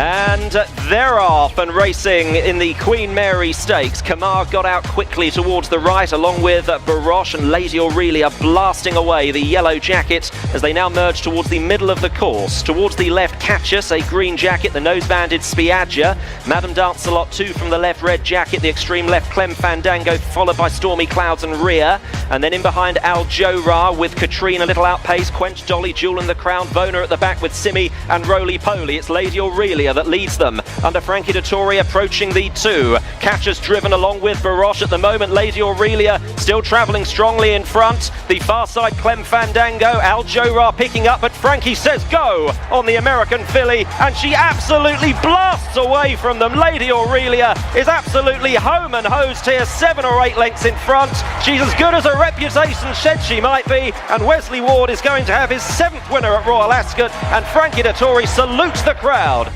And they're off and racing in the Queen Mary Stakes. Kamar got out quickly towards the right, along with Baroche and Lady Aurelia blasting away the yellow jacket as they now merge towards the middle of the course. Towards the left, Catchus, a green jacket, the nose-banded Spiaggia. Madame Dancelot, 2 from the left, red jacket, the extreme left, Clem Fandango, followed by Stormy Clouds and Rhea. And then in behind, Al Jorah with Katrine a little outpace, Quench, Dolly, Jewel and the Crown, Bona at the back with Simi and Roly-Poly. It's Lady Aurelia that leads them under Frankie Dettori approaching the 2. Catchers driven along with Baroche at the moment. Lady Aurelia still travelling strongly in front. The far side Clem Fandango, Al Jorah picking up, but Frankie says go on the American filly and she absolutely blasts away from them. Lady Aurelia is absolutely home and hosed here, 7 or 8 lengths in front. She's as good as her reputation said she might be, and Wesley Ward is going to have his 7th winner at Royal Ascot, and Frankie Dettori salutes the crowd.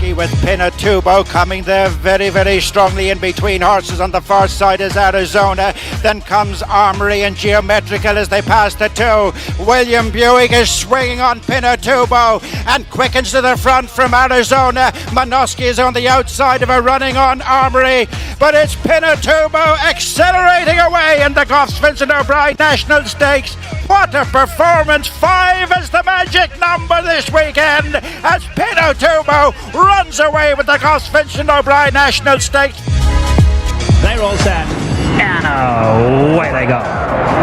With Pinatubo coming there very, very strongly in between horses. On the far side is Arizona. Then comes Armory and Geometrical as they pass the 2. William Buick is swinging on Pinatubo and quickens to the front from Arizona. Manoski is on the outside of her, running on Armory. But it's Pinatubo accelerating away in the Goffs Vincent O'Brien National Stakes. What a performance! 5 is the magic number this weekend as Pinatubo runs away with the Goffs Vincent O'Brien National Stakes. They're all set, and away they go.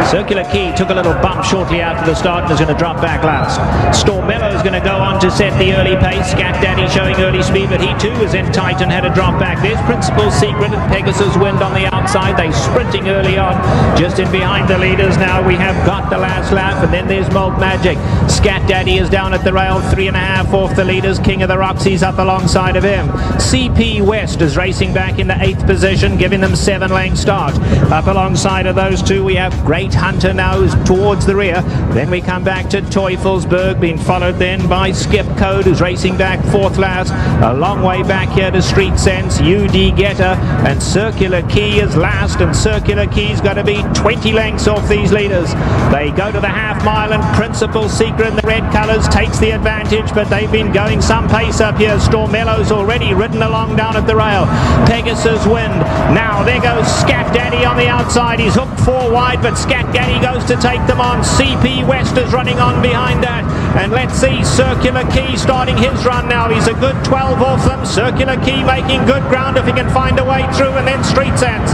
Circular Key took a little bump shortly after the start and is going to drop back last. Stormello is going to go on to set the early pace. Scat Daddy showing early speed, but he too was in tight and had a drop back. There's Principal Secret and Pegasus Wind on the outside. They sprinting early on, just in behind the leaders now. We have got the last lap, and then there's Mold Magic. Scat Daddy is down at the rail, 3.5 off the leaders. King of the Roxy's up alongside of him. CP West is racing back in the 8th position, giving them 7-lane start. Up alongside of those two, we have Great Hunter now who's towards the rear. Then we come back to Teufelsberg, being followed then by Skip Code, who's racing back 4th last. A long way back here to Street Sense, UD Getter, and Circular Key is last, and Circular Key's got to be 20 lengths off these leaders. They go to the half mile, and Principal Secret in the red colours takes the advantage, but they've been going some pace up here. Stormello's already ridden along down at the rail. Pegasus Wind. Now there goes Scat Daddy on the outside. He's hooked 4 wide, but Scat Daddy goes to take them on. CP West is running on behind that. And let's see Circular Key starting his run now. He's a good 12 off them. Circular Key making good ground if he can find a way through, and then Street Sense.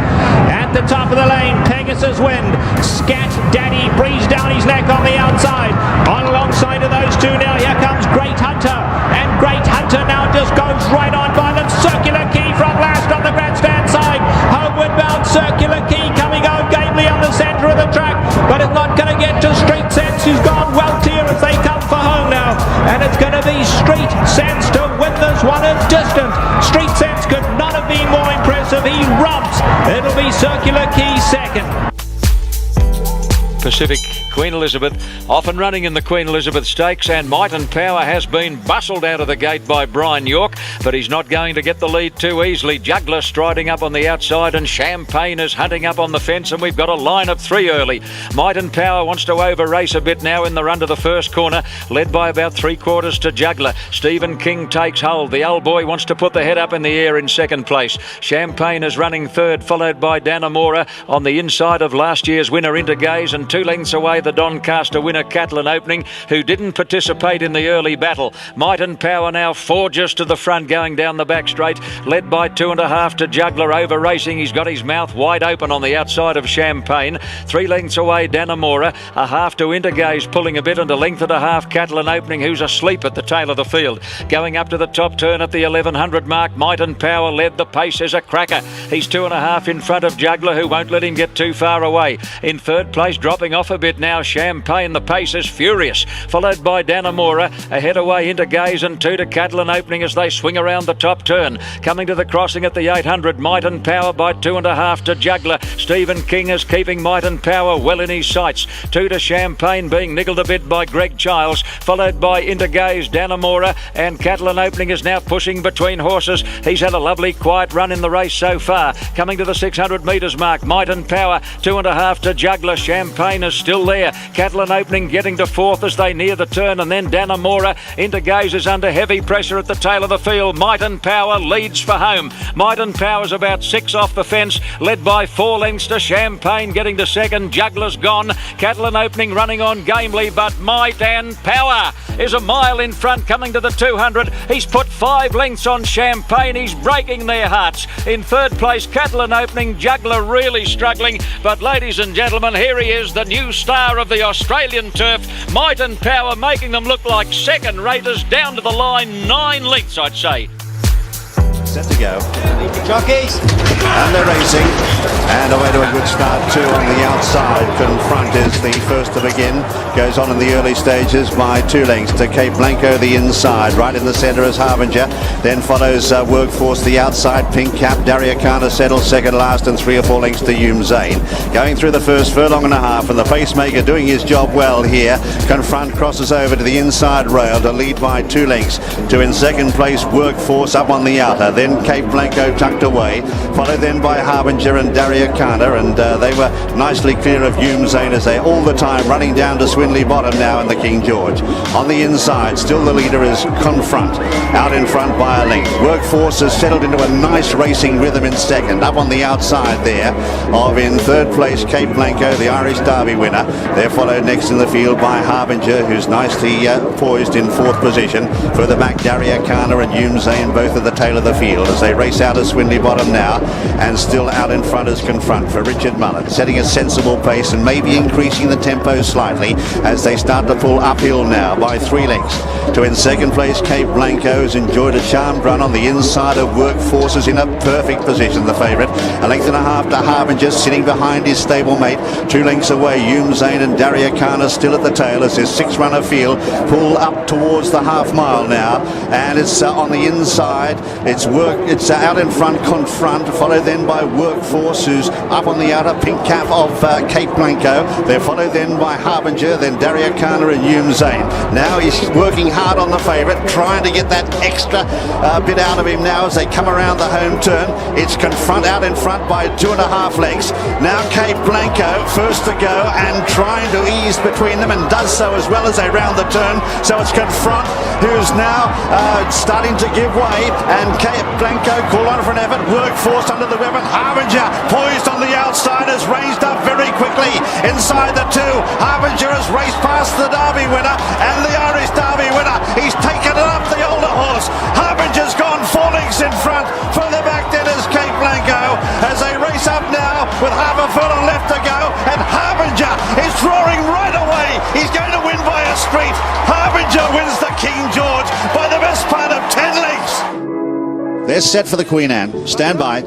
At the top of the lane, Pegasus Wind. Scat Daddy breathes down his neck on the outside. On alongside of those two now, here comes Great Hunter. And Great Hunter now just goes right on by them. Circular Key from last on the grandstand side. Homeward bound Circular Key coming out gamely on the centre of the track, but it's not going to get to Street Sense, who's gone well clear as they come for home now. And it's going to be Street Sense to win this one. It's distant. Street Sense could not have been more impressive. He rubs. It'll be Circular Key second. Pacific Queen Elizabeth off and running in the Queen Elizabeth Stakes, and Might and Power has been bustled out of the gate by Brian York, but he's not going to get the lead too easily. Juggler striding up on the outside, and Champagne is hunting up on the fence, and we've got a line of 3 early. Might and Power wants to over race a bit now in the run to the first corner, led by about 3/4 to Juggler. Stephen King takes hold. The old boy wants to put the head up in the air in second place. Champagne is running third, followed by Danamora on the inside of last year's winner Intergaze, and 2 lengths away the Doncaster winner Catlin Opening, who didn't participate in the early battle. Might and Power now forges to the front, going down the back straight, led by 2.5 to Juggler, over racing. He's got his mouth wide open on the outside of Champagne. 3 lengths away Danamora, a half to Intergaze pulling a bit, and a length and a half Catlin Opening, who's asleep at the tail of the field. Going up to the top turn at the 1100 mark, Might and Power led the pace as a cracker. He's 2.5 in front of Juggler, who won't let him get too far away. In third place, dropping off a bit now, Champagne. The pace is furious, followed by Danamora, ahead away Intergaze, and 2 to Catlin Opening as they swing around the top turn. Coming to the crossing at the 800, Might and Power by 2.5 to Juggler. Stephen King is keeping Might and Power well in his sights. 2 to Champagne, being niggled a bit by Greg Childs, followed by Intergaze, Danamora, and Catlin Opening is now pushing between horses. He's had a lovely quiet run in the race so far. Coming to the 600 metres mark, Might and Power, 2.5 to Juggler. Champagne is still there. here. Catalan Opening getting to fourth as they near the turn, and then Danamora into Gazers under heavy pressure at the tail of the field. Might and Power leads for home. Might and Power's about 6 off the fence, led by 4 lengths to Champagne getting to second. Juggler's gone. Catalan Opening running on gamely, but Might and Power is a mile in front coming to the 200. He's put 5 lengths on Champagne. He's breaking their hearts. In third place, Catalan Opening, Juggler really struggling. But ladies and gentlemen, here he is, the new star of the Australian turf. Might and Power making them look like second raters down to the line. 9 lengths, I'd say. Set to go. Jockeys! And they're racing. And away to a good start too on the outside. Confront is the first to begin. Goes on in the early stages by 2 lengths to Cape Blanco the inside. Right in the centre is Harbinger. Then follows Workforce the outside. Pink Cap, Dariakana settles second last and 3 or 4 lengths to Hume Zane. Going through the first furlong and a half, and the pacemaker doing his job well here. Confront crosses over to the inside rail to lead by 2 lengths. To in second place Workforce up on the outer. Then Cape Blanco tucked away, followed then by Harbinger and Dariakana, and they were nicely clear of Hume Zane as they all the time running down to Swinley Bottom now in the King George. On the inside, still the leader is Confront, out in front by a length. Workforce has settled into a nice racing rhythm in second. Up on the outside there of in third place Cape Blanco, the Irish Derby winner. They're followed next in the field by Harbinger, who's nicely poised in fourth position. Further back Dariakana and Hume Zane, both at the tail of the field as they race out of Swinley Bottom now, and still out in front is Confront for Richard Mullen, setting a sensible pace and maybe increasing the tempo slightly as they start to pull uphill now by 3 lengths. To in second place Cape Blanco has enjoyed a charmed run on the inside of Workforces in a perfect position, the favourite. A length and a half to Harbinger sitting behind his stablemate. 2 lengths away Hume Zane and Dariakana still at the tail as his 6-runner field pull up towards the half mile now, and it's on the inside. It's out in front Confront, followed then by Workforce, who's up on the outer. Pink Cap of Cape Blanco. They're followed then by Harbinger, then Dariakana and Hume Zane. Now he's working hard on the favourite, trying to get that extra bit out of him now as they come around the home turn. It's Confront out in front by 2.5 lengths. Now Cape Blanco first to go and trying to ease between them, and does so as well as they round the turn. So it's Confront who's now starting to give way, and Cape Blanco call on for an effort. Workforce under the weapon. Harbinger poised on the outside, has ranged up very quickly inside the 2. Harbinger has raced past the Derby winner and the Irish Derby winner. He's taken it up the older horse. Harbinger's gone 4 lengths in front. Further back then is Cape Blanco as they race up now with half a furlong left to go, and Harbinger is drawing right away. He's going to win by a street. Harbinger wins the King George by the best part of 10 lengths. They're set for the Queen Anne. Stand by.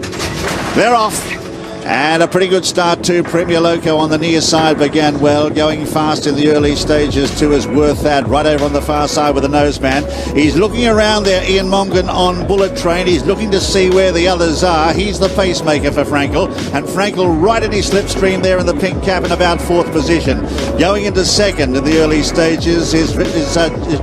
They're off. And a pretty good start too. Premier Loco on the near side began well, going fast in the early stages too, is Worth That right over on the far side with the noseman. He's looking around there, Ian Mongan on Bullet Train. He's looking to see where the others are. He's the pacemaker for Frankel, and Frankel right in his slipstream there in the Pink Cap in about 4th position. Going into second in the early stages is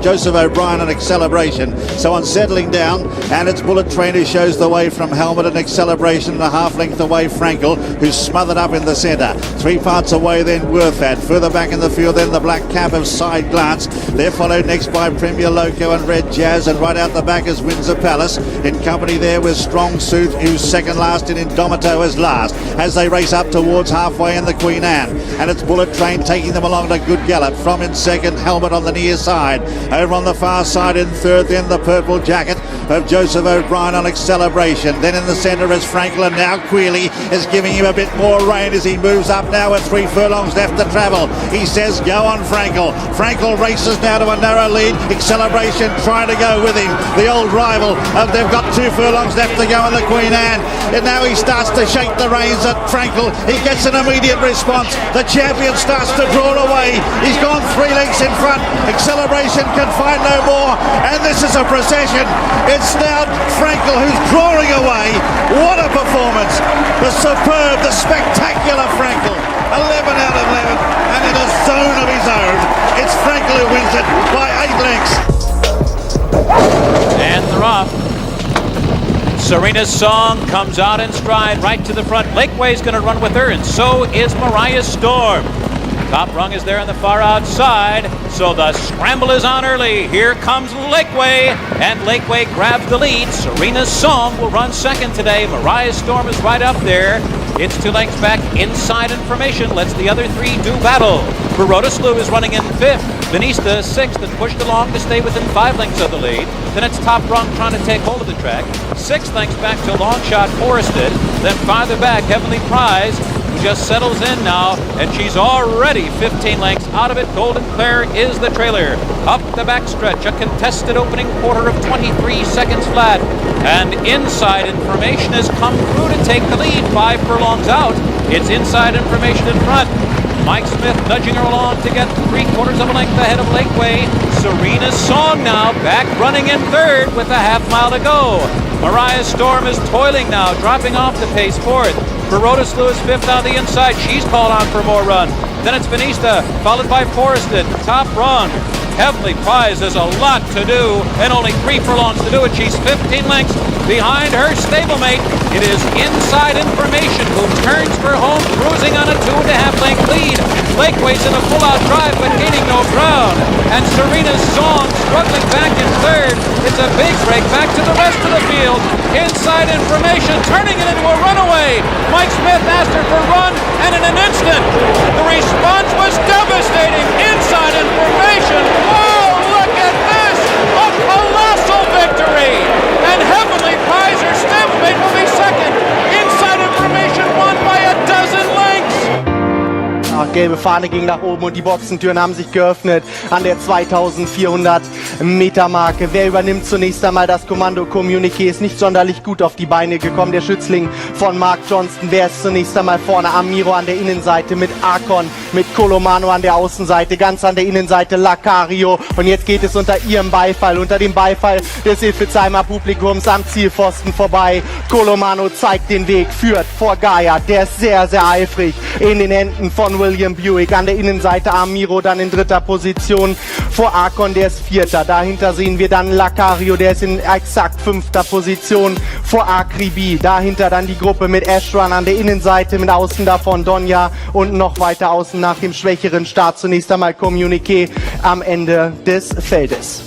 Joseph O'Brien on Acceleration. So on settling down, and it's Bullet Train who shows the way from Helmet, and Acceleration and a half length away Frankel, who's smothered up in the centre. 3 parts away then Worth That. Further back in the field then the Black Cap of Side Glance. They're followed next by Premier Loco and Red Jazz, and right out the back is Windsor Palace. In company there with Strong Suit, who's second last, and Indomito is last as they race up towards halfway in the Queen Anne. And it's Bullet Train taking them along at a good gallop. From in second, Helmet on the near side. Over on the far side in third then the Purple Jacket of Joseph O'Brien on Acceleration. Then in the centre is Frankel, and now Quealy is giving him a bit more rein as he moves up now with 3 furlongs left to travel. He says go on Frankel. Frankel races now to a narrow lead. Acceleration trying to go with him, the old rival. They've got 2 furlongs left to go in the Queen Anne, and now he starts to shake the reins at Frankel. He gets an immediate response. The champion starts to draw away. He's gone 3 lengths in front. Acceleration can find no more, and this is a procession. It's now Frankel who's drawing away. What a performance. The superb, the spectacular Frankel. 11 out of 11, and in a zone of his own. It's Frankel who wins it by 8 lengths. And they're off. Serena's Song comes out in stride right to the front. Lakeway's going to run with her, and so is Mariah Storm. Top rung is there on the far outside, so the scramble is on early. Here comes Lakeway, and Lakeway grabs the lead. Serena's Song will run second today. Mariah's Storm is right up there. It's 2 lengths back. Inside Information lets the other 3 do battle. Baroda Slew is running in 5th. Venista 6th and pushed along to stay within 5 lengths of the lead. Then it's Top Rung trying to take hold of the track. 6 lengths back to Longshot Forested. Then farther back, Heavenly Prize, who just settles in now, and she's already 15 lengths out of it. Golden Claire is the trailer. Up the backstretch, a contested opening quarter of 23 seconds flat. And Inside Information has come through to take the lead. 5 furlongs out. It's Inside Information in front. Mike Smith nudging her along to get 3/4 of a length ahead of Lakeway. Serena's Song now back running in 3rd with a half mile to go. Mariah's Storm is toiling now, dropping off the pace 4th. Baroda Slew is 5th on the inside. She's called on for more run. Then it's Venista, followed by Forested. Top Rung. Heavenly Prize has a lot to do, and only 3 furlongs to do it. She's 15 lengths behind her stablemate. It is Inside Information who turns for home, cruising on a 2.5 length lead. Lakeway's in a full-out drive, but gaining no ground. And Serena's Song struggling back in 3rd. It's a big break back to the rest of the field. Inside Information turning it into a runaway. Mike Smith asked her for run, and in an instant, the response was devastating. Inside Information. Oh, look at this! A colossal victory! And Heavenly Prize, her stablemate, will be second. Inside Information won by a dozen lengths. Gelbe Fahne ging nach oben und die Boxentüren haben sich geöffnet an der 2400 Meter Marke. Wer übernimmt zunächst einmal das Kommando? Communiqué ist nicht sonderlich gut auf die Beine gekommen. Der Schützling von Mark Johnston. Wer ist zunächst einmal vorne? Amiro an der Innenseite mit Akon, mit Colomano an der Außenseite, ganz an der Innenseite Lacario. Und jetzt geht es unter ihrem Beifall, unter dem Beifall des Ilfezheimer Publikums am Zielpfosten vorbei. Colomano zeigt den Weg, führt vor Ghaiyyath. Der ist sehr, sehr eifrig in den Händen von William Buick. An der Innenseite Amiro dann in 3. Position vor Akon, der ist 4. Dahinter sehen wir dann Lacario, der ist in exakt 5. Position vor Akribi. Dahinter dann die Gruppe mit Ashran an der Innenseite, mit außen davon Donja und noch weiter außen nach dem schwächeren Start zunächst einmal Communiqué am Ende des Feldes.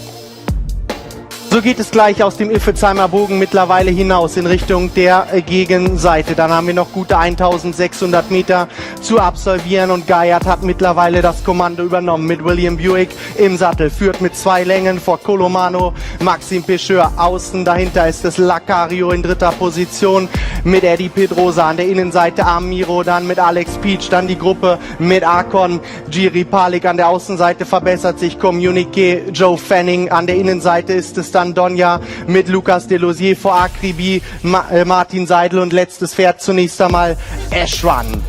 So geht es gleich aus dem Ilfezheimer Bogen mittlerweile hinaus in Richtung der Gegenseite. Dann haben wir noch gute 1600 Meter zu absolvieren und Ghaiyyath hat mittlerweile das Kommando übernommen mit William Buick im Sattel. Führt mit 2 Längen vor Colomano, Maxim Pecheur außen. Dahinter ist es Lacario in 3. Position mit Eddie Pedrosa an der Innenseite. Amiro dann mit Alex Peach, dann die Gruppe mit Akon. Giri Palik an der Außenseite verbessert sich. Communiqué, Joe Fanning an der Innenseite ist es dann Donja mit Lucas Delosier vor Akribi, Martin Seidel und letztes Pferd zunächst einmal Ashran.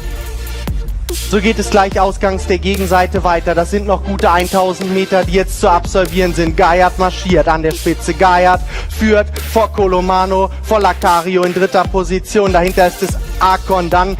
So geht es gleich ausgangs der Gegenseite weiter. Das sind noch gute 1000 Meter, die jetzt zu absolvieren sind. Ghaiyyath marschiert an der Spitze. Ghaiyyath führt vor Colomano, vor Lacario in 3. Position. Dahinter ist es Akon, dann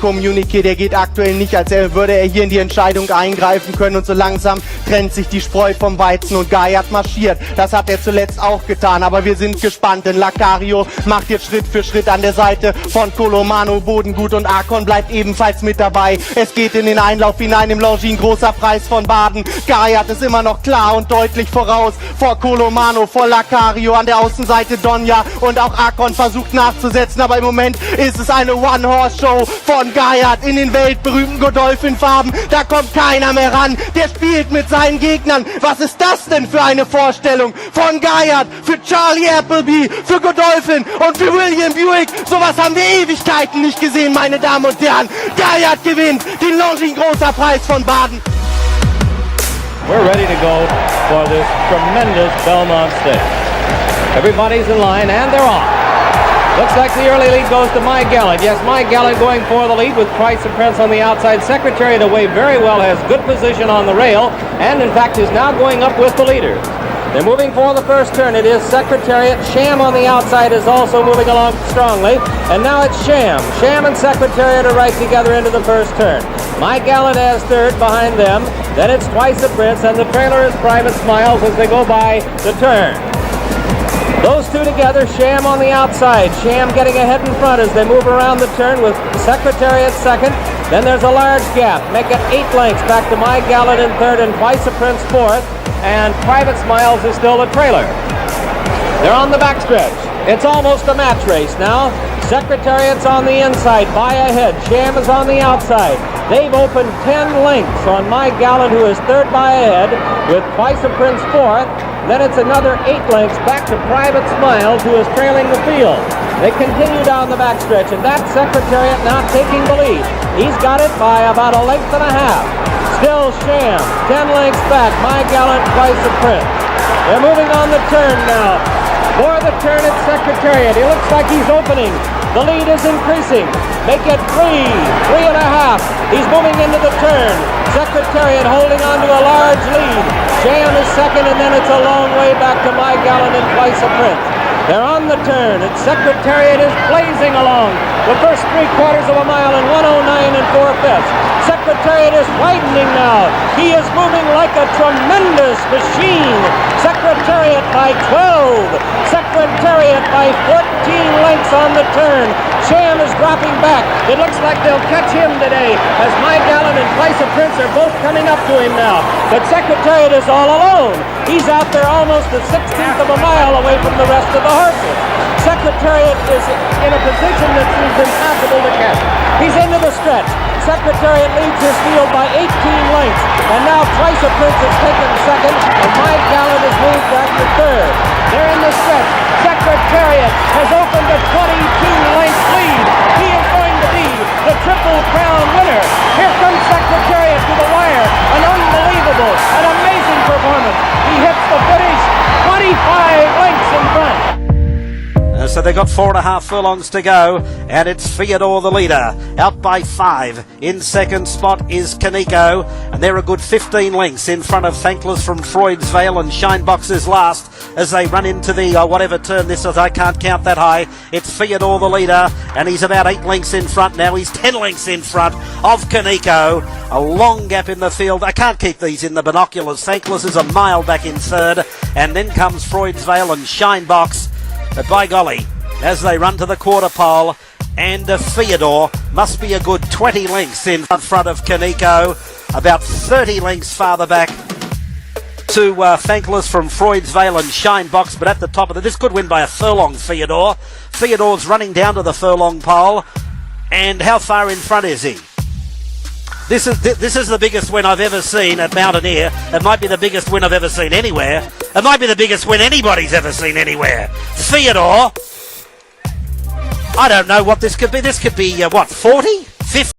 Communiqué, der geht aktuell nicht, als würde er hier in die Entscheidung eingreifen können und so langsam trennt sich die Spreu vom Weizen und Ghaiyyath marschiert. Das hat er zuletzt auch getan, aber wir sind gespannt, denn Lacario macht jetzt Schritt für Schritt an der Seite von Colomano Bodengut und Akon bleibt ebenfalls mit dabei. Es geht in den Einlauf hinein im Longines, großer Preis von Baden. Ghaiyyath ist immer noch klar und deutlich voraus vor Colomano, vor Lacario an der Außenseite Donja und auch Akon versucht nachzusetzen, aber im Moment ist es eine One-Horse-Show von Ghaiyyath in den weltberühmten Godolphin-Farben. Da kommt keiner mehr ran. Der spielt mit seinen Gegnern. Was ist das denn für eine Vorstellung von Ghaiyyath, für Charlie Appleby, für Godolphin und für William Buick? Sowas haben wir Ewigkeiten nicht gesehen, meine Damen und Herren. Ghaiyyath gewinnt den Longines großer Preis von Baden. We're ready to go for this tremendous Belmont Stakes. Everybody's in line and they're off. Looks like the early lead goes to My Gallant. Yes, My Gallant going for the lead with Price and Prince on the outside. Secretariat away very well, has good position on the rail, and in fact is now going up with the leaders. They're moving for the first turn. It is Secretariat. Sham on the outside is also moving along strongly. And now it's Sham. Sham and Secretariat are right together into the first turn. My Gallant as third behind them. Then it's Twice a Prince, and the trailer is Private Smiles as they go by the turn. Those two together, Sham on the outside. Sham getting ahead in front as they move around the turn with Secretariat second. Then there's a large gap. Make it 8 lengths back to My Gallant in third and Twice a Prince fourth. And Private Smiles is still the trailer. They're on the backstretch. It's almost a match race now. Secretariat's on the inside, by ahead. Sham is on the outside. They've opened 10 lengths on My Gallant, who is third by ahead, with Twice a Prince fourth. Then it's another 8 lengths back to Private Smiles, who is trailing the field. They continue down the backstretch, and that Secretariat now taking the lead. He's got it by about a length and a half. Still Sham, 10 lengths back. My Gallant, Twice a Prince. They're moving on the turn now. For the turn at Secretariat. He looks like he's opening. The lead is increasing. Make it 3.5. He's moving into the turn. Secretariat holding on to a large lead. Sham is second, and then it's a long way back to My Gallant and Twice a Prince. They're on the turn, and Secretariat is blazing along. The first 3/4 of a mile in 1:09 4/5. Secretariat is widening now. He is moving like a tremendous machine. Secretariat by 12. Secretariat by 14 lengths on the turn. Sham is dropping back. It looks like they'll catch him today, as My Gallant and Twice a Prince are both coming up to him now. But Secretariat is all alone. He's out there almost a 1/16 of a mile away from the rest of the horses. Secretariat is in a position that seems impossible to catch. He's into the stretch. Secretariat leads his field by 18 lengths, and now Twice a Prince has taken second, and My Gallant has moved back to third. They're in the stretch. Secretariat has opened a 22-length lead. He is going to be the Triple Crown winner. Here comes Secretariat to the wire. An unbelievable, an amazing performance. He hits the finish 25 lengths in front. So they've got 4.5 furlongs to go, and it's Theodore the leader, out by 5. In second spot is Kaneko, and they're a good 15 lengths in front of Thankless from Freud's Vale, and Shinebox is last as they run into the whatever turn this is. I can't count that high. It's Theodore the leader, and he's about 8 lengths in front now. He's 10 lengths in front of Kaneko. A long gap in the field. I can't keep these in the binoculars. Thankless is a mile back in third, and then comes Freud's Vale and Shinebox. But by golly, as they run to the quarter pole, and Theodore must be a good 20 lengths in front of Kaneko, about 30 lengths farther back to Thankless from Freud's Vale and Shinebox, but at the top of this could win by a furlong, Theodore. Theodore's running down to the furlong pole, and how far in front is he? This is the biggest win I've ever seen at Mountaineer. It might be the biggest win I've ever seen anywhere. It might be the biggest win anybody's ever seen anywhere. Theodore, I don't know what this could be. This could be, 40? 50?